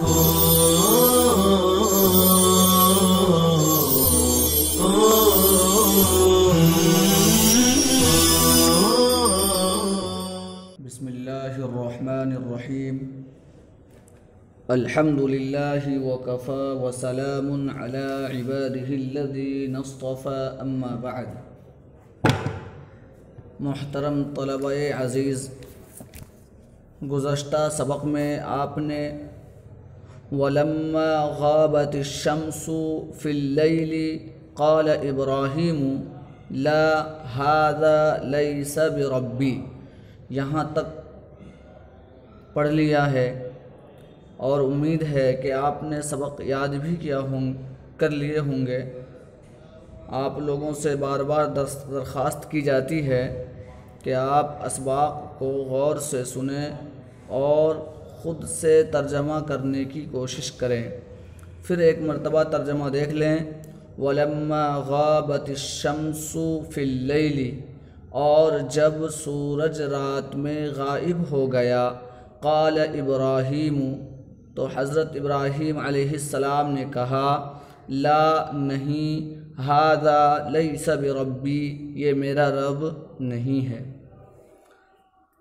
بسم اللہ الرحمن الرحیم الحمد للہ وکفى وسلام علی عباده الذین اصطفى اما بعد۔ محترم طلبہ عزیز، گزشتہ سبق میں آپ نے وَلَمَّا غَابَتِ الشَّمْسُ فِي اللَّيْلِ قَالَ إِبْرَاهِيمُ لَا هَذَا لَيْسَ بِرَبِّي یہاں تک پڑھ لیا ہے، اور امید ہے کہ آپ نے سبق یاد بھی کر لیے ہوں گے۔ آپ لوگوں سے بار بار درخواست کی جاتی ہے کہ آپ اسباق کو غور سے سنیں اور خود سے ترجمہ کرنے کی کوشش کریں۔ پھر ایک مرتبہ ترجمہ دیکھ لیں۔ وَلَمَّا غَابَتِ الشَّمْسُ فِي اللَّيْلِ، اور جب سورج رات میں غائب ہو گیا، قال ابراہیم، تو حضرت ابراہیم علیہ السلام نے کہا، لا نہیں، ھذا لیس بربی، یہ میرا رب نہیں ہے۔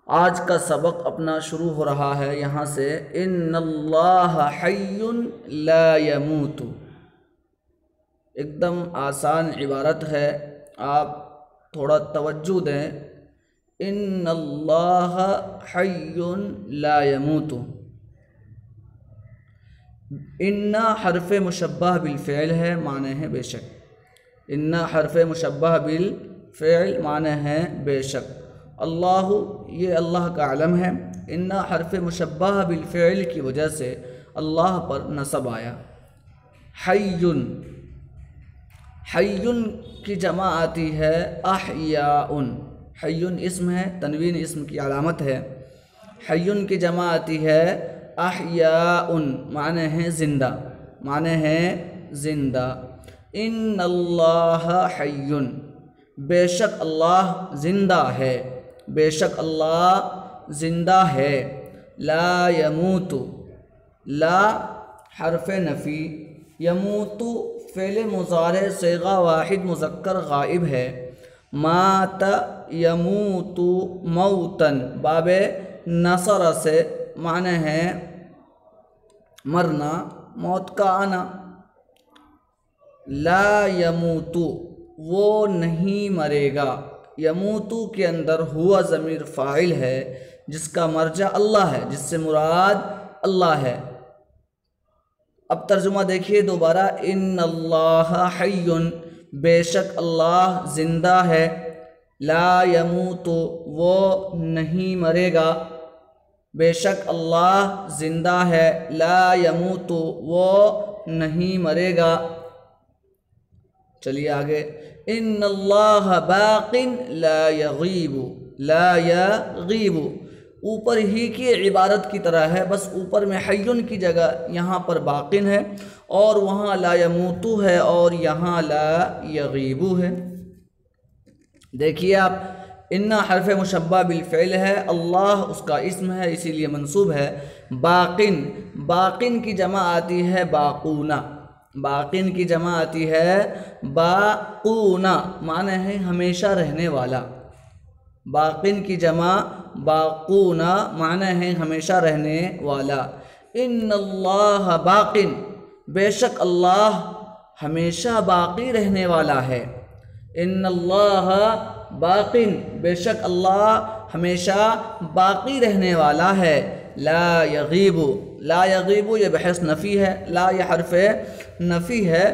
آج کا سبق اپنا شروع ہو رہا ہے یہاں سے، ان اللہ حی لا یموت۔ ایک دم آسان عبارت ہے، آپ تھوڑا توجہ دیں۔ ان اللہ حی لا یموت۔ ان حرف مشبہ بالفعل ہے، معنی ہے بے شک۔ ان حرف مشبہ بالفعل معنی ہے بے شک۔ اللہ، یہ اللہ کا علم ہے۔ ان حرف مشبہ بالفعل کی وجہ سے اللہ پر نصب آیا۔ حی، حی کی جمع آتی ہے احیاء۔ حی اسم ہے، تنوین اسم کی علامت ہے۔ حی کی جمع آتی ہے احیاء، معنی ہے زندہ، معنی ہے زندہ۔ ان اللہ حی، بے شک اللہ زندہ ہے، بے شک اللہ زندہ ہے۔ لا یموت، لا حرف نفی، یموت فعل مضارع صیغہ واحد مذکر غائب ہے۔ مات یموت موتن، باب نصر سے معنی ہے مرنا، موت کا آنا۔ لا یموت، وہ نہیں مرے گا۔ یموت کے اندر ہوا ضمیر فاعل ہے جس کا مرجع اللہ ہے، جس سے مراد اللہ ہے۔ اب ترجمہ دیکھیے دوبارہ، ان اللہ حی، بے شک اللہ زندہ ہے۔ لا یموت، وہ نہیں مرے گا، بے شک اللہ زندہ ہے۔ لا یموت، وہ نہیں مرے گا۔ چلیے آگے، ان اللہ باق لا یغیب، لا یغیب اوپر ہی کی عبارت کی طرح ہے، بس اوپر میں حیٌ کی جگہ یہاں پر باقن ہے، اور وہاں لا یموت ہے، اور یہاں لا یغیب ہے۔ دیکھیے آپ، ان حرف مشبہ بالفعل ہے، اللہ اس کا اسم ہے اسی لیے منصوب ہے۔ باقن، باقن کی جمع آتی ہے باقونہ، باقن کی جمع آتی ہے باقونہ، معنی ہے ہمیشہ رہنے والا۔ باقن کی جمع باقونہ، معنی ہے ہمیشہ رہنے والا۔ ان اللہ باقن، بے شک اللہ ہمیشہ باقی رہنے والا ہے۔ ان اللہ باقن، بے شک اللہ ہمیشہ باقی رہنے والا ہے۔ لا یغیب، لا یغیب یہ بحث نفی ہے، لا یہ حرف نفی ہے۔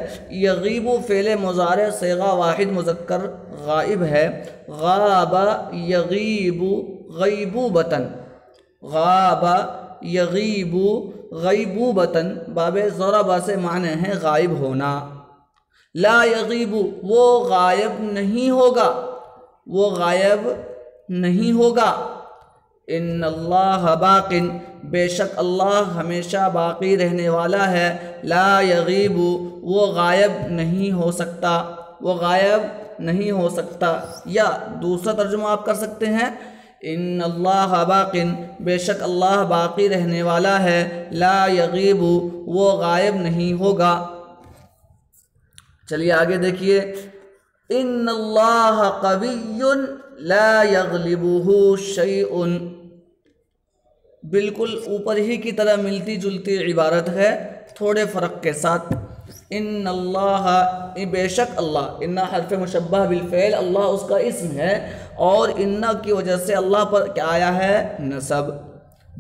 یغیب فعل مضارع صیغہ واحد مذکر غائب ہے۔ غاب یغیب غیبوبتاً، غاب یغیب غیبوبتاً، باب ضرب سے معنی ہے غائب ہونا۔ لا یغیب، وہ غائب نہیں ہوگا، وہ غائب نہیں ہوگا۔ ان اللہ باقن، بے شک اللہ ہمیشہ باقی رہنے والا ہے۔ لا یغیب، وہ غائب نہیں ہو سکتا، وہ غائب نہیں ہو سکتا۔ یا دوسرا ترجمہ آپ کر سکتے ہیں، ان اللہ باقٍ، بے شک اللہ باقی رہنے والا ہے، لا یغیب، وہ غائب نہیں ہوگا۔ چلیے آگے دیکھیے، ان اللہ قوی لا یغلبہ شیء، بالکل اوپر ہی کی طرح ملتی جلتی عبارت ہے، تھوڑے فرق کے ساتھ۔ ان اللہ، بے شک اللہ، ان حرف مشبہ بالفعل، اللہ اس کا اسم ہے، اور ان کی وجہ سے اللہ پر کیا آیا ہے؟ نصب۔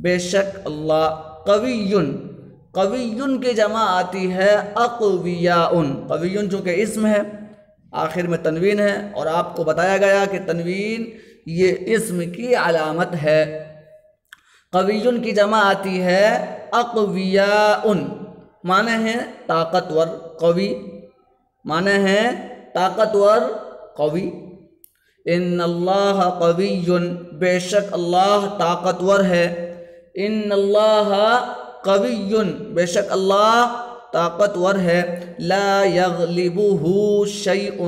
بے شک اللہ، قوی، قوی کی جمع آتی ہے اقویاء، قوی چونکہ اسم ہے، آخر میں تنوین ہے، اور آپ کو بتایا گیا کہ تنوین یہ اسم کی علامت ہے۔ قوی کی جمع آتی ہے اقویاء، معنی ہے طاقتور، قوی معنی ہے طاقتور، قوی۔ ان اللہ قوی، بے شک اللہ طاقتور ہے، ان اللہ قوی، بے شک اللہ طاقتور ہے، لا یغلبہ شیء،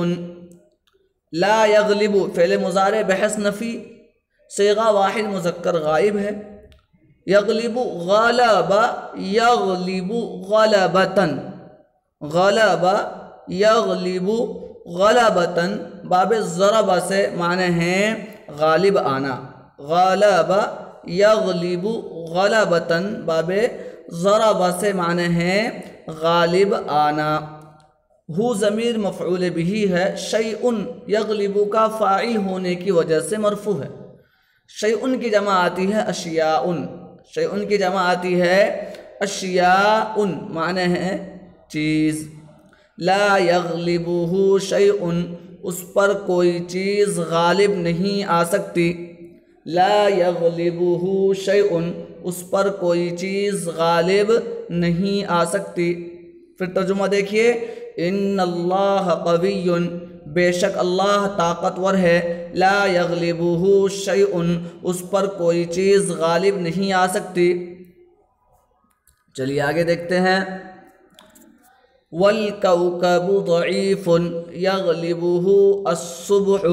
لا یغلب فعل مضارع بحث نفی، صیغہ واحد مذکر غائب ہے، یغلب غلب، یغلب غلبتاً، غلب یغلب غلبتاً، باب ضرب سے معنی ہے غالب آنا، غلب یغلب غلبتاً، باب ضرب سے معنی ہے غالب آنا۔ ہو ضمیر مفعول بھی ہے، شیء یغلب کا فاعل ہونے کی وجہ سے مرفوع ہے۔ شیء کی جمع آتی ہے اشیاء، شیء کی جمع آتی ہے اشیاء، معنی ہے چیز۔ لا یغلبہ شیء، اس پر کوئی چیز غالب نہیں آ سکتی، لا یغلبہ شیء، اس پر کوئی چیز غالب نہیں آ سکتی۔ پھر ترجمہ دیکھیے، ان اللہ قوی، بے شک اللہ طاقتور ہے، لا یغلبہ شیء، اس پر کوئی چیز غالب نہیں آ سکتی۔ چلیے آگے دیکھتے ہیں، والکوکب ضعیف یغلبہ الصبح،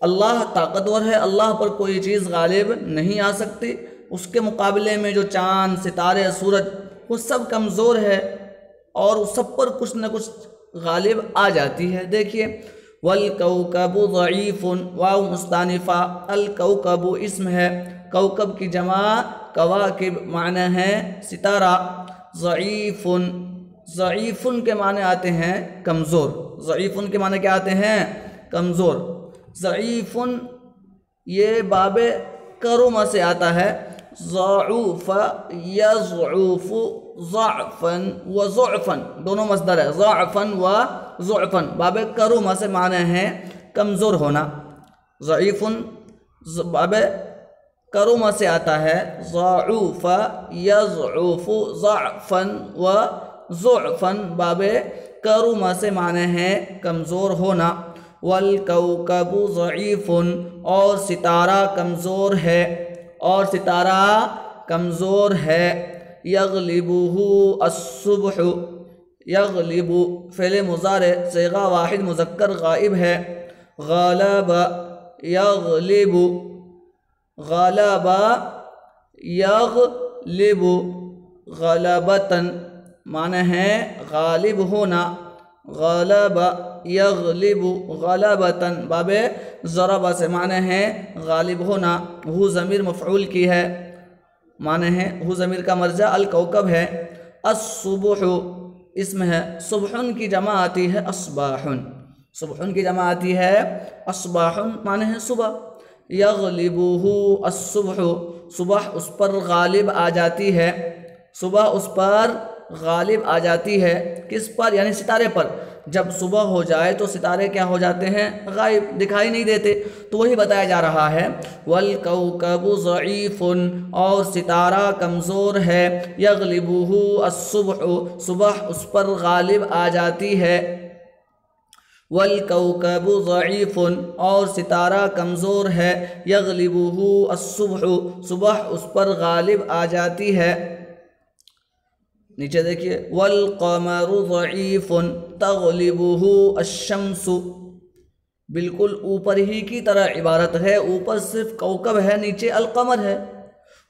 اللہ طاقتور ہے، اللہ پر کوئی چیز غالب نہیں آ سکتی، اس کے مقابلے میں جو چاند، ستارے، سورج، وہ سب کمزور ہے، اور سب پر کچھ نہ کچھ غالب آ جاتی ہے۔ دیکھیے، والکوکب ضعیف، واو مستانفہ، الکوکب اسم ہے، کوکب کی جمع کواکب، معنی ہے ستارہ، ضعیف، ضعیف کے معنی آتے ہیں کمزور، ضعیف کے معنی کیا آتے ہیں؟ کمزور۔ ضعیف یہ باب کرم سے آتا ہے، ضعوف یضعف ضعفا و ضعفا، دونوں مصدر ہے، ضعفا و ضعفا، باب کرم سے معنی ہے کمزور ہونا۔ ضعیف باب کرم سے آتا ہے، ضعوف یضعف ضعفا و ضعفا، باب کرم سے معنی ہے کمزور ہونا۔ والکوکب ضعیف، اور ستارہ کمزور ہے، اور ستارہ کمزور ہے۔ یغلبہ الصبح، یغلب فعل مضارع صیغہ واحد مذکر غائب ہے، غلب یغلب، غلب یغلب غلبتاً، معنی ہے غالب ہونا، غلب یغلب غلبتاً، باب ضرب سے معنی ہے غالب ہونا۔ ہو ضمیر مفعول کی ہے، معنی ہے ہو ضمیر کا مرجع الکوکب ہے۔ الصبح اسم ہے، صبح کی جمع آتی ہے اصباح، صبح کی جمع آتی ہے اصباح، معنی ہے صبح۔ یغلبہ الصبح، صبح اس پر غالب آ جاتی ہے، صبح اس پر غالب آ جاتی ہے، کس پر؟ یعنی ستارے پر۔ جب صبح ہو جائے تو ستارے کیا ہو جاتے ہیں؟ غائب، دکھائی نہیں دیتے، تو وہی بتایا جا رہا ہے، والکوکب ضعیف، اور ستارہ کمزور ہے، یغلبہ الصبح، صبح اس پر غالب آ جاتی ہے۔ والکوکب ضعیف، اور ستارہ کمزور ہے، یغلبہ الصبح، صبح اس پر غالب آ جاتی ہے۔ نیچے دیکھیے، والقمر ضعیف تغلبہ الشمس، بالکل اوپر ہی کی طرح عبارت ہے، اوپر صرف کوکب ہے، نیچے القمر ہے،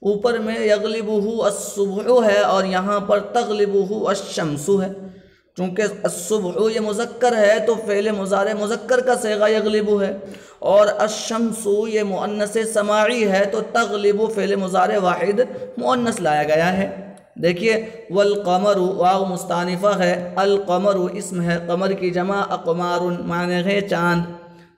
اوپر میں یغلبہ الصبح ہے اور یہاں پر تغلبہ الشمس ہے، چونکہ الصبح یہ مذکر ہے تو فعل مضارع مذکر کا صیغہ یغلبہ ہے، اور الشمس یہ مؤنث سماعی ہے تو تغلب فعل مضارع واحد مؤنث لایا گیا ہے۔ دیکھیے والقمر واو مستانفہ ہے، القمر اسم ہے، قمر کی جمع اقمار، معنی ہے چاند،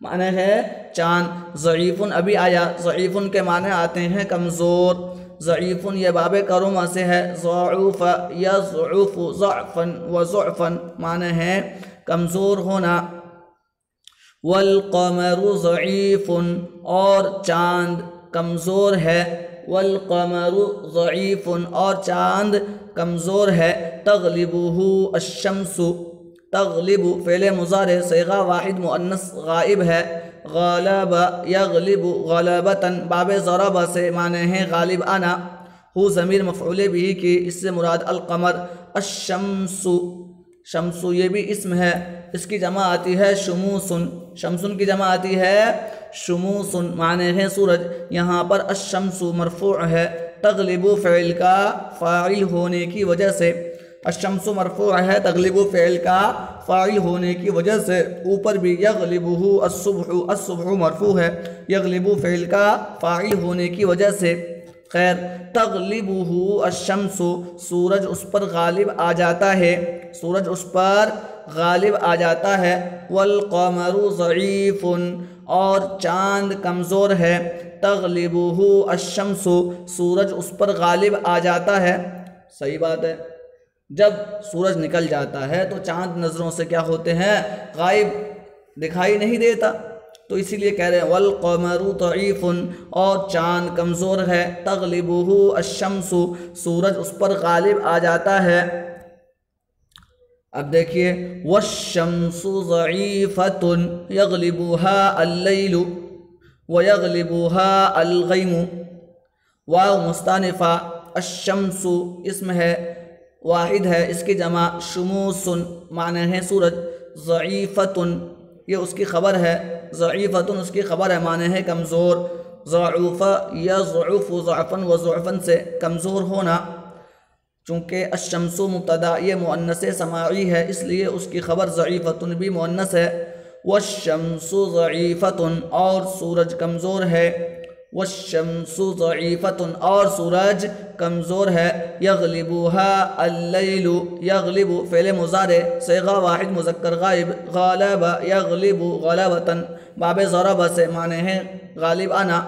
معنی ہے چاند۔ ضعیف ابھی آیا، ضعیف کے معنی آتے ہیں کمزور، ضعیف یہ باب کرما سے ہے، ضعوف یضعف ضعفا وضعفا معنی ہے کمزور ہونا۔ والقمر ضعیف اور چاند کمزور ہے، والقمر ضعیف اور چاند کمزور ہے۔ تغلبہ الشمس، تغلب فعل مضارع صیغہ واحد مؤنث غائب ہے، غلب یغلب غلبتاً باب ضرب سے معنی ہے غالب آنا، ہو ضمیر مفعول بھی کی، اس سے مراد القمر۔ الشمس، شمس یہ بھی اسم ہے، اس کی جمع آتی ہے شموسن، شمسن کی جمع آتی ہے شموسن، معنی ہے سورج، یہاں پر الشمس مرفوع ہے تغلب فعل کا فاعل ہونے کی وجہ سے، الشمس مرفوع ہے تغلب فعل کا فاعل ہونے کی وجہ سے، اوپر بھی یغلبہ الصبح، الصبح مرفوع ہے یغلب فعل کا فاعل ہونے کی وجہ سے۔ خیر، تغلبہ الشمس سورج اس پر غالب آ جاتا ہے، سورج اس پر غالب آ جاتا ہے۔ والقمر ضعیف اور چاند کمزور ہے، تغلبہ الشمس سورج اس پر غالب آ جاتا ہے۔ صحیح بات ہے، جب سورج نکل جاتا ہے تو چاند نظروں سے کیا ہوتے ہیں؟ غائب، دکھائی نہیں دیتا، تو اسی لیے کہہ رہے ہیں والقمر ضعیف اور چاند کمزور ہے، تغلبہ الشمس سورج اس پر غالب آ جاتا ہے۔ اب دیکھیے والشمس ضعیفۃ یغلبها اللیل ویغلبها الغیم، واو مستانفہ، الشمس اسم ہے واحد ہے، اس کی جمع شموس معنی ہے سورج، ضعیفۃ یہ اس کی خبر ہے، ضعیفۃ اس کی خبر ہے، معنی ہے کمزور، ضعوف یضعف ضعفا وضعفا سے کمزور ہونا، چونکہ الشمس مبتدا یہ مؤنث سماعی ہے اس لیے اس کی خبر ضعیفۃ بھی مؤنث ہے۔ والشمس ضعیفۃ اور سورج کمزور ہے، والشمس ضعیفۃ اور سورج کمزور ہے، یغلبها اللیل، یغلب فعل مضارع صیغہ واحد مذکر غائب، غلب یغلب غلبتاً باب ضرب سے معنی ہے غالب آنا۔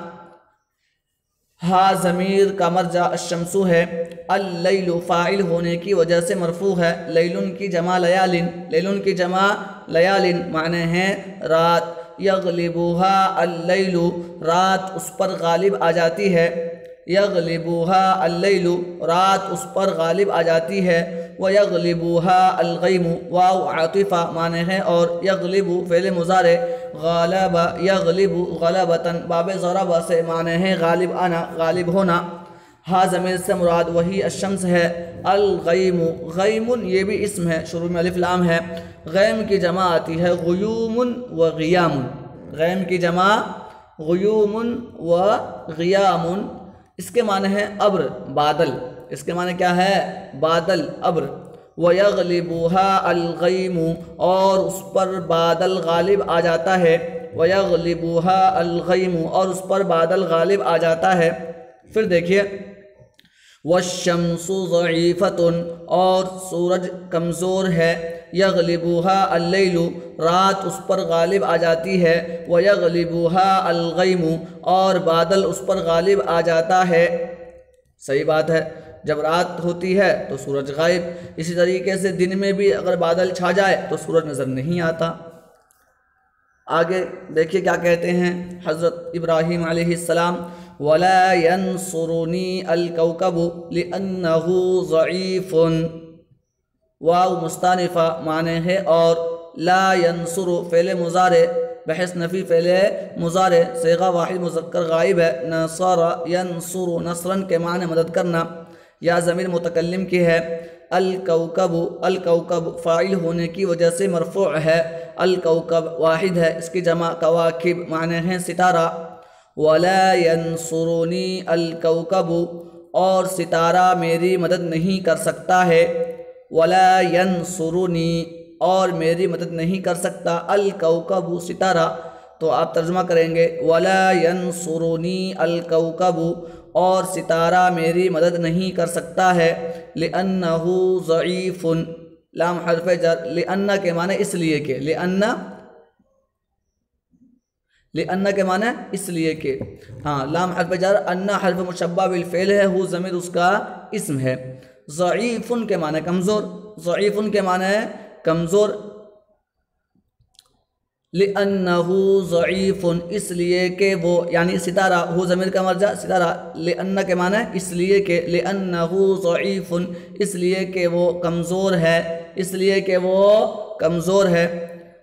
ہا ضمیر کا مرجع الشمس ہے، اللیل فاعل ہونے کی وجہ سے مرفوع ہے، لیلن کی جمع لیالن، لیلن کی جمع لیالن معنی ہے رات، یغلبها اللیل رات اس پر غالب آ جاتی ہے، یغلبها اللیل رات اس پر غالب آ جاتی ہے، ویغلبها الغیم واو عاطفہ معنی ہے اور یغلب فعل مضارع غالب یغلب غلبتاً باب ضرب سے معنی ہے غالب آنا، غالب ہونا۔ ہا ضمیر سے مراد وہی الشمس ہے، الغیم، غیم یہ بھی اسم ہے، شروع میں الف لام ہے، غیم کی جمع آتی ہے غیوم و غیام، غیم کی جمع غیوم و غیام، اس کے معنی ہے ابر، بادل، اس کے معنی کیا ہے؟ بادل، ابر۔ وَيَغْلِبُهَا الْغَيْمُ اور اس پر بادل غالب آ جاتا ہے، وَيَغْلِبُهَا الْغَيْمُ اور اس پر بادل غالب آ جاتا ہے۔ پھر دیکھیے وَالشَّمْسُ ضَعِيفَةٌ اور سورج کمزور ہے، یغلبها اللیل رات اس پر غالب آ جاتی ہے، وَيَغْلِبُهَا الْغَيْمُ اور بادل اس پر غالب آ جاتا ہے۔ صحیح بات ہے، جب رات ہوتی ہے تو سورج غائب، اسی طریقے سے دن میں بھی اگر بادل چھا جائے تو سورج نظر نہیں آتا۔ آگے دیکھیے کیا کہتے ہیں حضرت ابراہیم علیہ السلام، وَلَا يَنصُرُنِي الْكَوْكَبُ لِأَنَّهُ ضَعِيفٌ، واو مستانفہ معنی ہے اور لا ينصر فعل مضارع بحث نفی فعل مضارع صیغہ واحد مذکر غائب ہے، نصر ینصر نصرا کے معنی مدد کرنا، یا ضمیر متکلم کی ہے، الکوکب، الکوکب فاعل ہونے کی وجہ سے مرفوع ہے، الکوکب واحد ہے، اس کی جمع کواکب معنی ہیں ستارہ۔ ولا ینصرنی الکوکب، اور ستارہ میری مدد نہیں کر سکتا ہے، ولا ینصرنی، اور میری مدد نہیں کر سکتا، الکوکب ستارہ، تو آپ ترجمہ کریں گے ولا ینصرنی الکوکب، اور ستارہ میری مدد نہیں کر سکتا ہے، لأنہ ضعیف، لام حرف جر، لأن کے معنی اس لیے کہ، لأن کے معنی اس لیے کہ، ہاں لام حرف جر، ان حرف مشبہ بالفعل ہے، ہو ضمیر اس کا اسم ہے، ضعیف کے معنی کمزور، ضعیف کے معنی ہے کمزور، لأنہ ضعیف اس لیے کہ وہ، یعنی ستارہ، ہو ضمیر کا مرجع ستارہ، لأن کے معنی اس لیے کہ، لأنہ ضعیف اس لیے کہ وہ کمزور ہے، اس لیے کہ وہ کمزور ہے،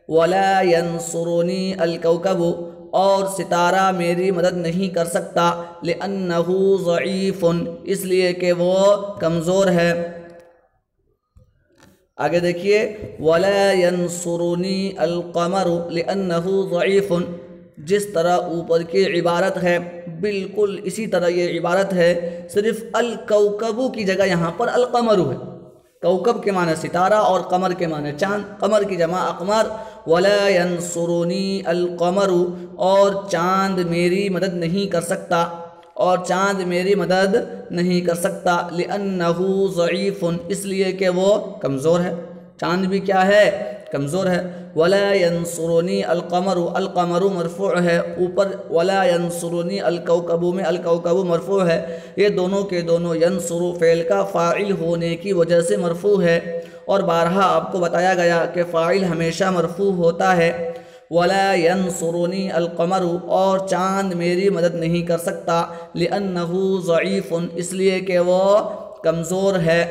ولا ینصرنی الکوکب، اور ستارہ میری مدد نہیں کر سکتا، لأنہ ضعیف اس لیے کہ وہ کمزور ہے۔ آگے دیکھیے ولا ینصرنی القمر لأنہ ضعیف، جس طرح اوپر کی عبارت ہے بالکل اسی طرح یہ عبارت ہے، صرف الکوکب کی جگہ یہاں پر القمر ہے، کوکب کے معنی ستارہ اور قمر کے معنی چاند، قمر کی جمع اقمار، ولا ینصرنی القمر، اور چاند میری مدد نہیں کر سکتا، اور چاند میری مدد نہیں کر سکتا، لأنہ ضعیف اس لیے کہ وہ کمزور ہے، چاند بھی کیا ہے کمزور ہے، ولا ینصرنی القمر، القمر مرفوع ہے، اوپر ولا ینصرنی الکوکب میں الکوکب مرفوع ہے، یہ دونوں کے دونوں ینصر فعل کا فاعل ہونے کی وجہ سے مرفوع ہے، اور بارہا آپ کو بتایا گیا کہ فاعل ہمیشہ مرفوع ہوتا ہے، ولا ینصرنی القمر، اور چاند میری مدد نہیں کر سکتا، لأنہ ضعیف اس لیے کہ وہ کمزور ہے،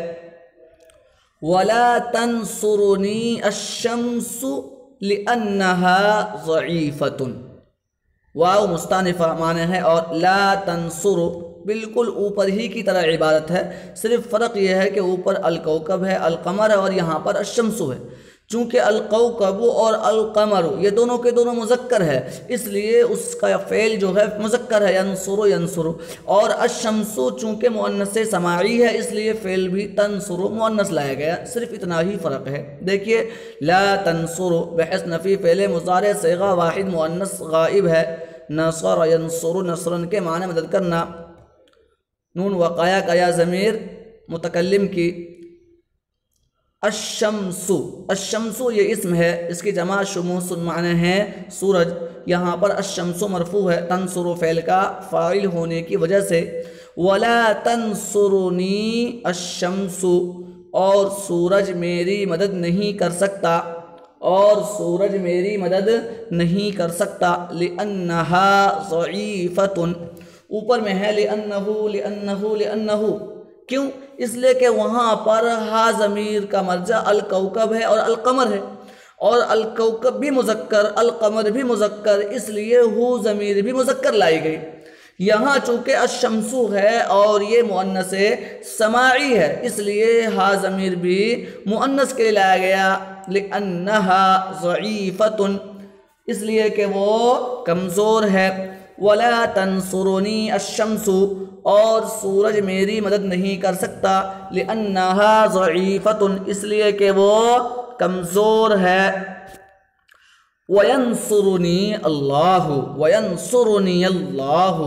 ولا تنصرنی الشمس لأنها ضعیفۃ، واو مستانفہ معنی ہے، اور لا تنصر بالکل اوپر ہی کی طرح عبارت ہے، صرف فرق یہ ہے کہ اوپر الکوکب ہے، القمر ہے، اور یہاں پر الشمس ہے، چونکہ الکوکب اور القمر یہ دونوں کے دونوں مذکر ہے، اس لیے اس کا فعل جو ہے مذکر ہے، ینصر ینصر، اور الشمس چونکہ مؤنث سماعی ہے اس لیے فعل بھی تنصر مؤنث لایا گیا، صرف اتنا ہی فرق ہے۔ دیکھیے لا تنصر بحث نفی فعل مضارع صیغہ واحد مؤنث غائب ہے، نصر ینصر نصرا کے معنی مدد کرنا، نون وقایا کا یا ضمیر متکلم کی، الشمس، الشمس یہ اسم ہے، اس کی جمع شموس معنی ہے سورج، یہاں پر الشمس مرفوع ہے تنصر فعل کا فاعل ہونے کی وجہ سے، ولا تنصرنی الشمس، اور سورج میری مدد نہیں کر سکتا، اور سورج میری مدد نہیں کر سکتا، لأنہا ضعیفۃ، اوپر میں ہے لأنہ، کیوں؟ اس لیے کہ وہاں پر ہا ضمیر کا مرجع الکوکب ہے اور القمر ہے، اور الکوکب بھی مذکر القمر بھی مذکر، اس لیے ہو ضمیر بھی مذکر لائی گئی، یہاں چونکہ الشمس ہے اور یہ مؤنث سماعی ہے اس لیے ہا ضمیر بھی مؤنث کے لیے لایا گیا، لأنہا ضعیفۃ اس لیے کہ وہ کمزور ہے، ولا تنصرنی الشمس اور سورج میری مدد نہیں کر سکتا، لأنہا ضعیفۃ اس لیے کہ وہ کمزور ہے، وینصرنی اللہ وینصرنی اللہ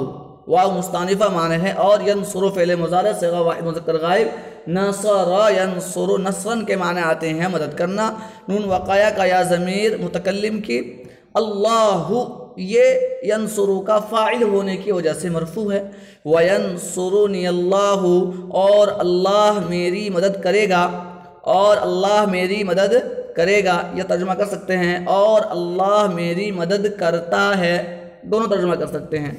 واو مستانفہ معنی ہے، اور ینصر فعل مضارع صیغہ واحد مذکر غائب، نصر ینصر نصرا کے معنی آتے ہیں مدد کرنا، نون وقایا کا یا ضمیر متکلم کی، اللہ یہ ینصر کا فاعل ہونے کی وجہ سے مرفوع ہے، وینصرنی اللہ اور اللہ میری مدد کرے گا، اور اللہ میری مدد کرے گا، یہ ترجمہ کر سکتے ہیں، اور اللہ میری مدد کرتا ہے، دونوں ترجمہ کر سکتے ہیں،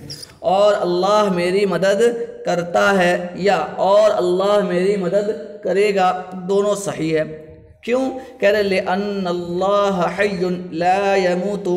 اور اللہ میری مدد کرتا ہے یا اور اللہ میری مدد کرے گا، دونوں صحیح ہے، کیوں؟ کہہ رہے لأن اللہ حی لا یموت،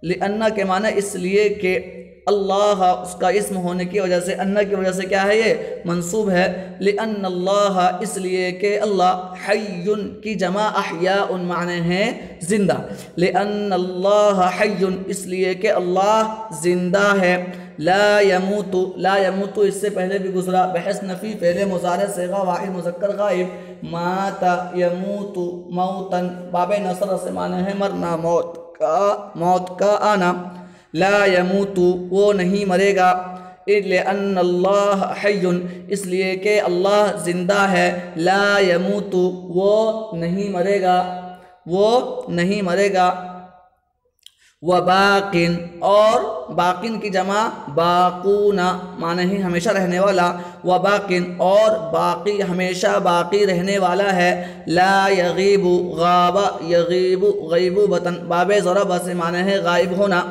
لأن کے معنی اس لیے کہ اللہ اس کا اسم ہونے کی وجہ سے، ان کی وجہ سے کیا ہے یہ منصوب ہے، لأن اللہ اس لیے کہ اللہ، حی کی جمع احیاء معنی ہے زندہ، لأن اللہ حی اس لیے کہ اللہ زندہ ہے، لا یموت، لا یموت اس سے پہلے بھی گزرا، بحث نفی فعل مضارع صیغہ واحد مذکر غائب، مات یموت موتن باب نصر سے معنی ہے مرنا، موت کا آنا، لا یموت وہ نہیں مرے گا، لأن اللہ حی اس لیے کہ اللہ زندہ ہے، لا یموت وہ نہیں مرے گا، وہ نہیں مرے گا، وباقٍ اور باقٍ کی جمع باقون معنی ہے ہمیشہ رہنے والا، وباقٍ اور باقی ہمیشہ باقی رہنے والا ہے، لا یغیب غاب یغیب غیبوبۃ باب ضرب سے معنی ہے غائب ہونا،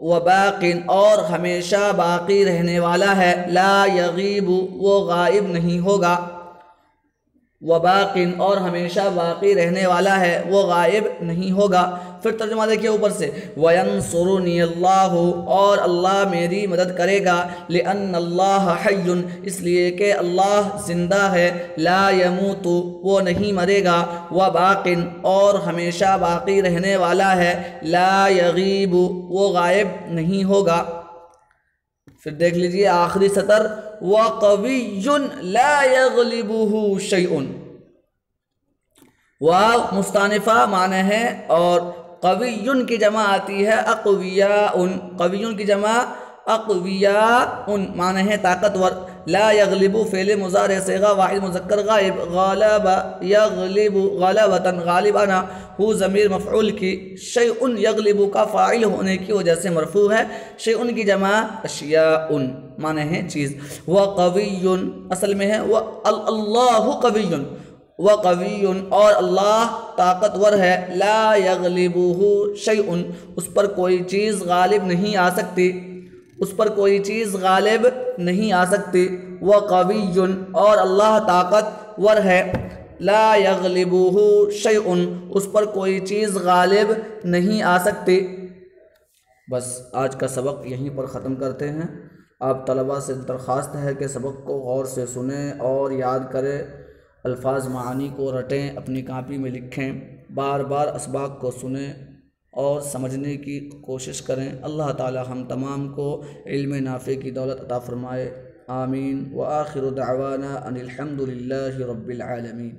وباقٍ اور ہمیشہ باقی رہنے والا ہے، لا یغیب وہ غائب نہیں ہوگا، وباقٍ اور ہمیشہ باقی رہنے والا ہے وہ غائب نہیں ہوگا۔ پھر ترجمہ دیکھیے اوپر سے، وَيَنصُرُنِي اللَّهُ اور اللہ میری مدد کرے گا، لِأَنَّ اللَّهَ حَيٌّ اس لیے کہ اللہ زندہ ہے، لا يموت وہ نہیں مرے گا، وباقٍ اور ہمیشہ باقی رہنے والا ہے، لا یغیب وہ غائب نہیں ہوگا۔ پھر دیکھ لیجئے آخری سطر، وَقَوِيٌّ لَا يَغْلِبُهُ شَيْءٌ، واو مستانفہ معنی ہے، اور قوی کی جمع آتی ہے اقویاء، قوی کی جمع اقویاء معنی ہے طاقتور، لا یغلب فعل مضارع صیغہ واحد مذکر غائب، غالب یغلب غلبۃ غالب آنا، ہو ضمیر مفعول کی، شیء یغلب کا فاعل ہونے کی وجہ سے مرفوع ہے، شیء کی جمع اشیاء معنی ہے چیز، وقوی اصل میں ہے اللہ قوی، وقوی اور اللہ طاقتور ہے، لا یغلبہ شیء اس پر کوئی چیز غالب نہیں آ سکتی، اس پر کوئی چیز غالب نہیں آ سکتی، وقوی اور اللہ طاقتور ہے، لا یغلبہ شیء اس پر کوئی چیز غالب نہیں آ سکتی۔ بس آج کا سبق یہیں پر ختم کرتے ہیں۔ آپ طلباء سے درخواست ہے کہ سبق کو غور سے سنیں اور یاد کریں، الفاظ معانی کو رٹیں، اپنی کاپی میں لکھیں، بار بار اسباق کو سنیں اور سمجھنے کی کوشش کریں۔ اللہ تعالی ہم تمام کو علم نافع کی دولت عطا فرمائے، آمین، وآخر دعوانا ان الحمد للہ رب العالمین۔